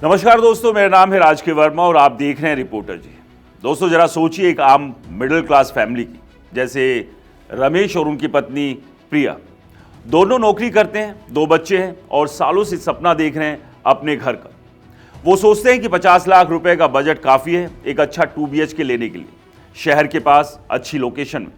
नमस्कार दोस्तों, मेरा नाम है राज के वर्मा और आप देख रहे हैं रिपोर्टर जी। दोस्तों जरा सोचिए, एक आम मिडिल क्लास फैमिली की, जैसे रमेश और उनकी पत्नी प्रिया, दोनों नौकरी करते हैं, 2 बच्चे हैं और सालों से सपना देख रहे हैं अपने घर का। वो सोचते हैं कि 50 लाख रुपए का बजट काफ़ी है एक अच्छा 2 BHK लेने के लिए, शहर के पास अच्छी लोकेशन में।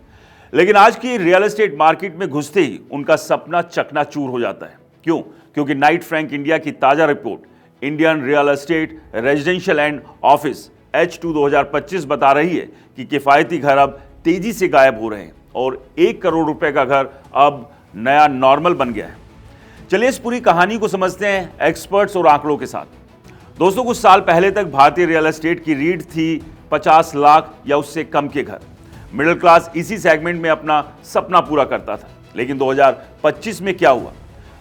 लेकिन आज की रियल एस्टेट मार्केट में घुसते ही उनका सपना चकनाचूर हो जाता है। क्यों? क्योंकि नाइट फ्रैंक इंडिया की ताज़ा report Indian real estate residential and office H2 2025 बता रही है कि किफ़ायती घर अब तेजी से गायब हो रहे हैं और 1 करोड़ रुपए का घर अब नया नॉर्मल बन गया है। चलिए इस पूरी कहानी को समझते हैं एक्सपर्ट्स और आंकड़ों के साथ। दोस्तों कुछ साल पहले तक भारतीय रियल एस्टेट की रीढ़ थी 50 लाख या उससे कम के घर। मिडिल क्लास इसी सेगमेंट में अपना सपना पूरा करता था। लेकिन 2025 में क्या हुआ?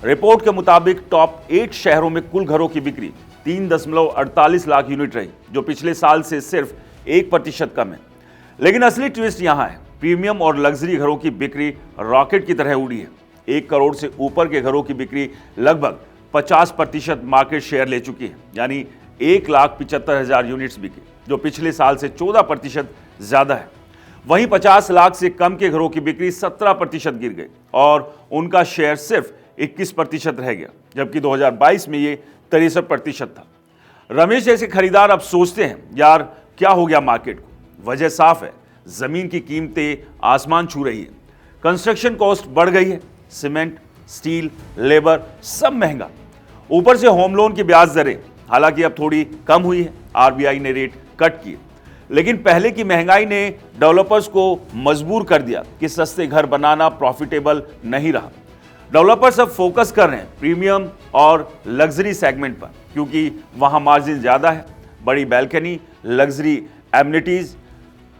रिपोर्ट के मुताबिक टॉप 8 शहरों में कुल घरों की बिक्री 3.48 लाख यूनिट रही, जो पिछले साल से सिर्फ 1% कम है। लेकिन असली ट्विस्ट यहां है, प्रीमियम और लग्जरी घरों की बिक्री रॉकेट की तरह उड़ी है। 1 करोड़ से ऊपर के घरों की बिक्री लगभग 50% मार्केट शेयर ले चुकी है, यानी 1,75,000 यूनिट्स बिकी, जो पिछले साल से 14% ज्यादा है। वहीं 50 लाख से कम के घरों की बिक्री 17% गिर गई और उनका शेयर सिर्फ 21% रह गया, जबकि 2022 में ये 63% था। रमेश जैसे खरीदार अब सोचते हैं, यार क्या हो गया मार्केट को? वजह साफ है, जमीन की कीमतें आसमान छू रही है, कंस्ट्रक्शन कॉस्ट बढ़ गई है, सीमेंट, स्टील, लेबर सब महंगा। ऊपर से होम लोन की ब्याज दरें हालांकि अब थोड़ी कम हुई है, RBI ने रेट कट किए, लेकिन पहले की महंगाई ने डेवलपर्स को मजबूर कर दिया कि सस्ते घर बनाना प्रॉफिटेबल नहीं रहा। डेवलपर्स अब फोकस कर रहे हैं प्रीमियम और लग्जरी सेगमेंट पर, क्योंकि वहां मार्जिन ज्यादा है। बड़ी balcony, luxury amenities,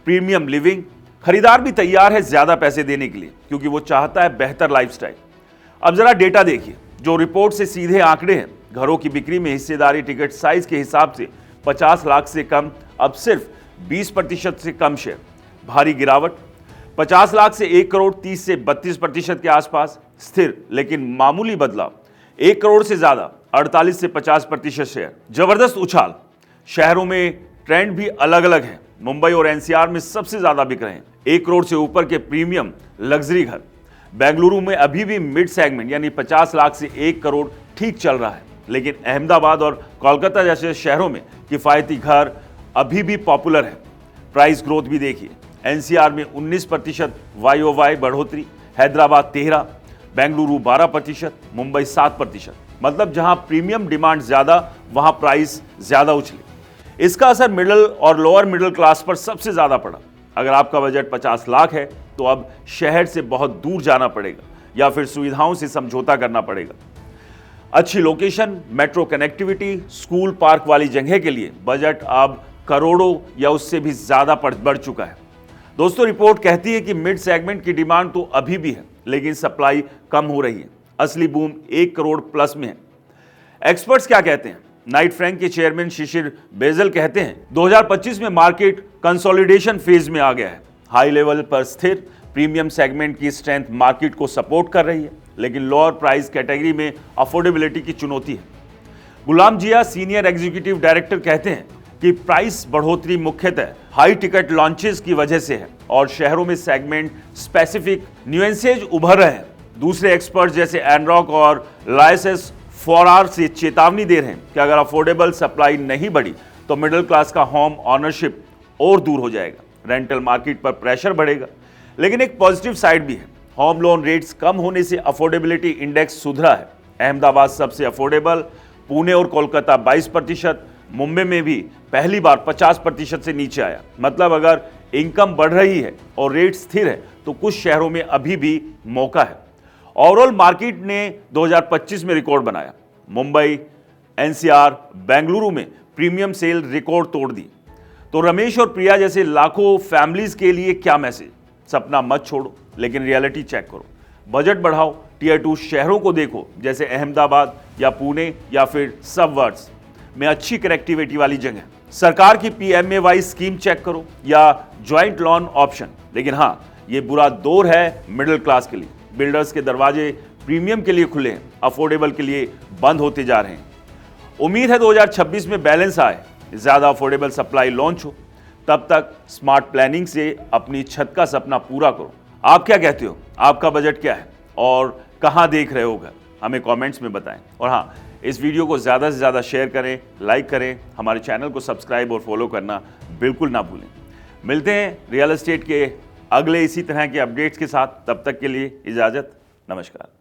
premium living. खरीदार भी तैयार है ज्यादा पैसे देने के लिए, क्योंकि वो चाहता है बेहतर लाइफस्टाइल। अब जरा डेटा देखिए, जो रिपोर्ट से सीधे आंकड़े हैं। घरों की बिक्री में हिस्सेदारी टिकट साइज के हिसाब से 50 लाख से कम अब सिर्फ 20% से कम शेयर। भारी गिरावट 50 लाख से 1 करोड़ 30 से 32% के आसपास स्थिर, लेकिन मामूली बदलाव 1 करोड़ से ज्यादा 48 से 50% शेयर। जबरदस्त उछाल। शहरों में ट्रेंड भी अलग अलग है। मुंबई और NCR में सबसे ज्यादा बिक रहे हैं 1 करोड़ से ऊपर के प्रीमियम लग्जरी घर। बेंगलुरु में अभी भी मिड सेगमेंट यानी 50 लाख से 1 करोड़ ठीक चल रहा है, लेकिन अहमदाबाद और कोलकाता जैसे शहरों में किफायती घर अभी भी पॉपुलर है। प्राइस ग्रोथ भी देखिए, NCR में 19% YOY बढ़ोतरी, हैदराबाद 13%, बेंगलुरु 12%, मुंबई 7%। मतलब जहां प्रीमियम डिमांड ज्यादा वहां प्राइस ज्यादा उछले। इसका असर मिडिल और लोअर मिडिल क्लास पर सबसे ज्यादा पड़ा। अगर आपका बजट 50 लाख है तो अब शहर से बहुत दूर जाना पड़ेगा या फिर सुविधाओं से समझौता करना पड़ेगा। अच्छी location, metro connectivity, school, park वाली जगह के लिए बजट अब करोड़ों या उससे भी ज्यादा बढ़ चुका है। दोस्तों रिपोर्ट कहती है कि मिड सेगमेंट की डिमांड तो अभी भी है, लेकिन सप्लाई कम हो रही है। असली बूम 1 करोड़ प्लस में है। एक्सपर्ट्स क्या कहते हैं? नाइट फ्रैंक के चेयरमैन शिशिर बेजल कहते हैं 2025 में मार्केट कंसोलिडेशन फेज में आ गया है। हाई लेवल पर स्थिर प्रीमियम सेगमेंट की स्ट्रेंथ मार्केट को सपोर्ट कर रही है, लेकिन लोअर प्राइस कैटेगरी में अफोर्डेबिलिटी की चुनौती है। गुलाम जिया सीनियर एग्जीक्यूटिव डायरेक्टर कहते हैं कि प्राइस बढ़ोतरी मुख्यतः हाई टिकट लॉन्चेस की वजह से है और शहरों में सेगमेंट स्पेसिफिक न्यूएंसेज उभर रहे हैं। दूसरे एक्सपर्ट जैसे एनरॉक और लाइसेस 4R से चेतावनी दे रहे हैं कि अगर अफोर्डेबल सप्लाई नहीं बढ़ी तो मिडिल क्लास का होम ऑनरशिप और दूर हो जाएगा, रेंटल मार्केट पर प्रेशर बढ़ेगा। लेकिन एक पॉजिटिव साइड भी है, होम लोन रेट्स कम होने से अफोर्डेबिलिटी इंडेक्स सुधरा है। अहमदाबाद सबसे अफोर्डेबल, पुणे और कोलकाता 22%, मुंबई में भी पहली बार 50% से नीचे आया। मतलब अगर इनकम बढ़ रही है और रेट स्थिर है तो कुछ शहरों में अभी भी मौका है। ओवरऑल मार्केट ने 2025 में रिकॉर्ड बनाया। मुंबई, NCR, बेंगलुरु में प्रीमियम सेल रिकॉर्ड तोड़ दी। तो रमेश और प्रिया जैसे लाखों फैमिलीज के लिए क्या मैसेज? सपना मत छोड़ो, लेकिन रियलिटी चेक करो। बजट बढ़ाओ, Tier 2 शहरों को देखो, जैसे अहमदाबाद या पुणे या फिर सबवर्ड्स में अच्छी कनेक्टिविटी वाली जगह। सरकार की PMAY स्कीम चेक करो या ज्वाइंट लोन ऑप्शन। लेकिन हाँ, ये बुरा दौर है मिडिल क्लास के लिए। बिल्डर्स के दरवाजे प्रीमियम के लिए खुले हैं, अफोर्डेबल के लिए बंद होते जा रहे हैं। उम्मीद है 2026 में बैलेंस आए, ज्यादा अफोर्डेबल सप्लाई लॉन्च हो। तब तक स्मार्ट प्लानिंग से अपनी छत का सपना पूरा करो। आप क्या कहते हो? आपका बजट क्या है और कहां देख रहे हो घर? हमें कमेंट्स में बताएं। और हाँ, इस वीडियो को ज़्यादा से ज़्यादा शेयर करें, लाइक करें, हमारे चैनल को सब्सक्राइब और फॉलो करना बिल्कुल ना भूलें। मिलते हैं रियल एस्टेट के अगले इसी तरह के अपडेट्स के साथ। तब तक के लिए इजाज़त, नमस्कार।